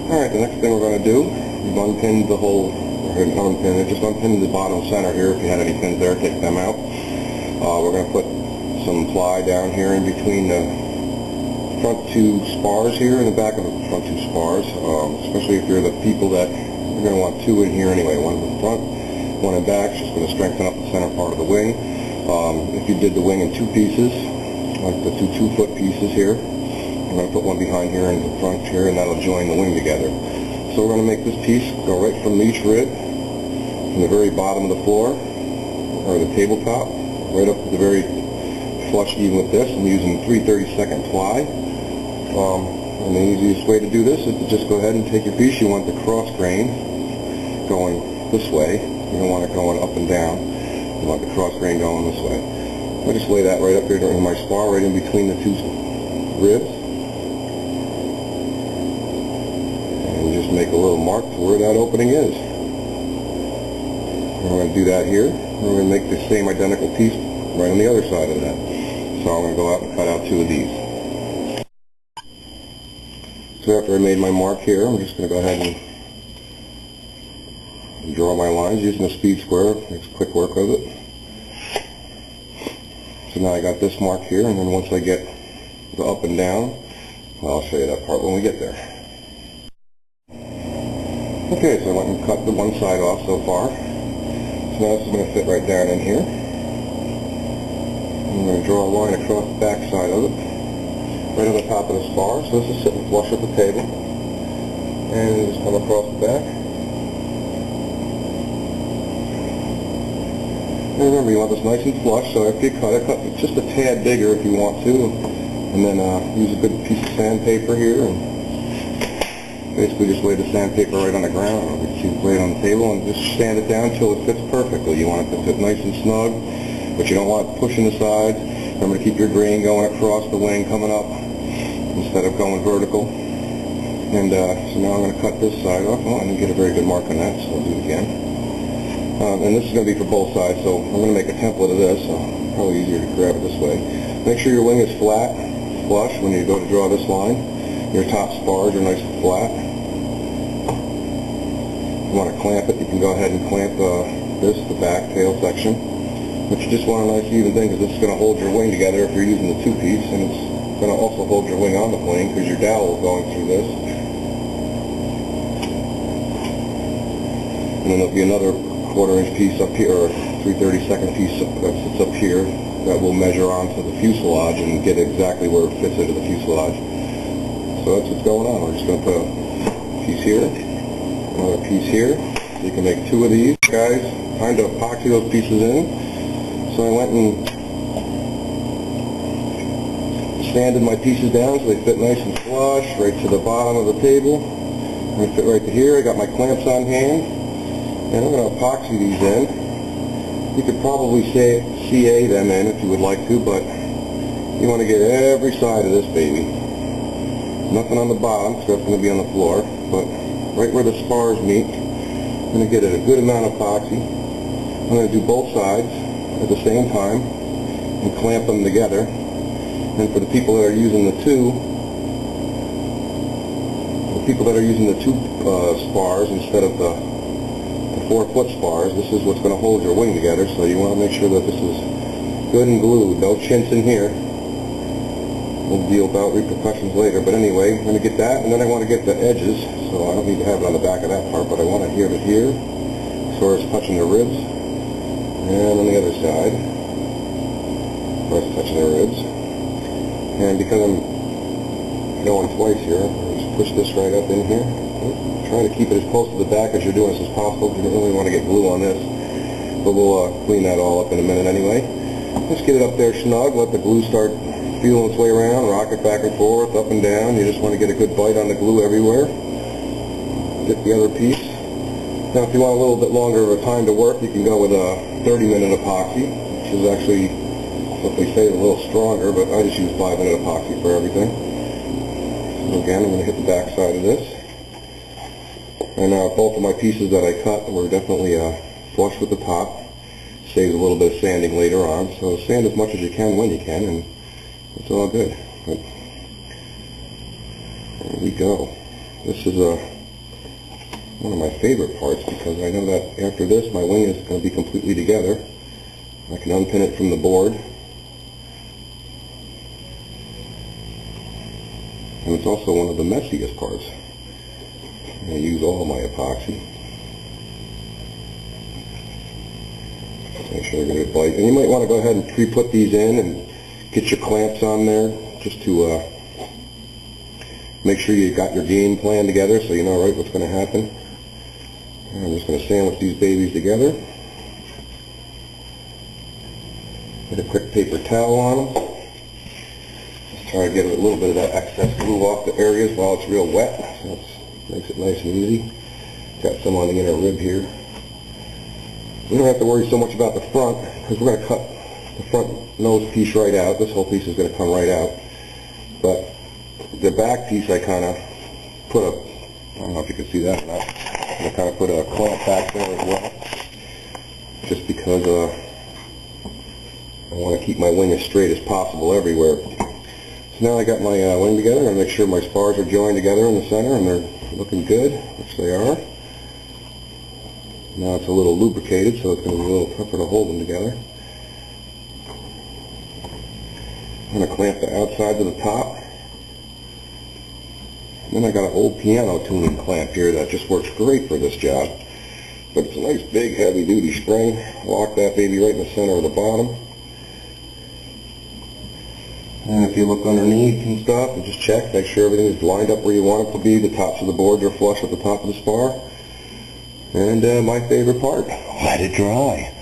Alright, the next thing we're going to do, we've unpinned the whole, just unpinned the bottom center here. If you had any pins there, take them out. We're going to put some ply down here in between the front two spars here and the back of the front two spars, especially if you're the people that you're going to want two in here anyway, one in the front, one in back. It's just going to strengthen up the center part of the wing. If you did the wing in two pieces, like the two 2-foot pieces here, I'm going to put one behind here and the front here, and that'll join the wing together. So we're going to make this piece go right from each rib, from the very bottom of the floor, or the tabletop, right up to the very flush even with this. I'm using 3/32 ply. And the easiest way to do this is to just go ahead and take your piece. You want the cross grain going this way. You don't want it going up and down. You want the cross grain going this way. I just lay that right up here in my spar, right in between the two ribs. And just make a little mark to where that opening is. And we're going to do that here. We're going to make the same identical piece right on the other side of that. So I'm going to go out and cut out two of these. So after I made my mark here, I'm just going to go ahead and draw my lines using a speed square. Makes quick work of it. So now I got this mark here, and then once I get the up and down, well, I'll show you that part when we get there. Okay, so I went and cut the one side off so far. So now this is going to fit right down in here. I'm going to draw a line across the back side of it, right on the top of the spar. So this is sitting flush at the table, and just come across the back. And remember, you want this nice and flush, so after you cut it just a tad bigger if you want to, and then use a good piece of sandpaper here, and basically just lay the sandpaper right on the ground, or you can lay it on the table, and just sand it down until it fits perfectly. You want it to fit nice and snug, but you don't want it pushing the sides. Remember to keep your grain going across the wing, coming up, instead of going vertical. And so now I'm going to cut this side off. Oh, I didn't get a very good mark on that, so I'll do it again. And this is going to be for both sides, so I'm going to make a template of this, so probably easier to grab it this way. Make sure your wing is flat, flush when you go to draw this line. Your top spars are nice and flat. If you want to clamp it, you can go ahead and clamp the back tail section. But you just want a nice even thing, because this is going to hold your wing together if you're using the two-piece, and it's going to also hold your wing on the plane because your dowel is going through this. And then there'll be another 1/4-inch piece up here, or 3/32 piece that sits up here, that will measure onto the fuselage and get exactly where it fits into the fuselage. So that's what's going on. We're just going to put a piece here, another piece here. So you can make two of these guys, kind of epoxy those pieces in. So I went and sanded my pieces down so they fit nice and flush, right to the bottom of the table. They fit right to here. I got my clamps on hand. And I'm going to epoxy these in. You could probably CA them in if you would like to, but you want to get every side of this baby. Nothing on the bottom, because that's going to be on the floor, but right where the spars meet, I'm going to get it a good amount of epoxy. I'm going to do both sides at the same time and clamp them together. And for the people that are using the two spars instead of the 4-foot spars, this is what's going to hold your wing together, so you want to make sure that this is good and glued. No chintz in here. We'll deal about repercussions later, but anyway, I'm going to get that, and then I want to get the edges, so I don't need to have it on the back of that part, but I want it here to here, so it's touching the ribs, and on the other side, so it's touching the ribs. And because I'm going twice here, I'll just push this right up in here. Trying to keep it as close to the back as you're doing this as possible, because you don't really want to get glue on this. But we'll clean that all up in a minute anyway. Just get it up there snug, let the glue start feeling its way around, rock it back and forth, up and down. You just want to get a good bite on the glue everywhere. Get the other piece. Now if you want a little bit longer of a time to work, you can go with a 30-minute epoxy, which is actually, what they say, a little stronger, but I just use 5-minute epoxy for everything. So again, I'm going to hit the back side of this. And both of my pieces that I cut were definitely flush with the top. Saves a little bit of sanding later on. So sand as much as you can when you can, and it's all good. But there we go. This is a one of my favorite parts, because I know that after this my wing is going to be completely together. I can unpin it from the board, and it's also one of the messiest parts. I use all my epoxy. Make sure they're going to bite. And you might want to go ahead and pre-put these in and get your clamps on there, just to make sure you got your game plan together so you know right what's going to happen. And I'm just going to sandwich these babies together. Get a quick paper towel on them. Just try to get a little bit of that excess glue off the areas while it's real wet, so it makes it nice and easy. Got some on the inner rib here. We don't have to worry so much about the front, because we're going to cut the front nose piece right out. This whole piece is going to come right out. But the back piece I kind of put a, I don't know if you can see that or not, I kind of put a clamp back there as well, just because I want to keep my wing as straight as possible everywhere. So now I got my wing together. I'm going to make sure my spars are joined together in the center, and they're looking good, which they are. Now it's a little lubricated, so it's going to be a little tougher to hold them together. I'm going to clamp the outside to the top. And then I got an old piano tuning clamp here that just works great for this job. But it's a nice big heavy duty spring. Lock that baby right in the center of the bottom. And if you look underneath and stuff, and just check, make sure everything is lined up where you want it to be. The tops of the boards are flush with the top of the spar. And my favorite part, let it dry.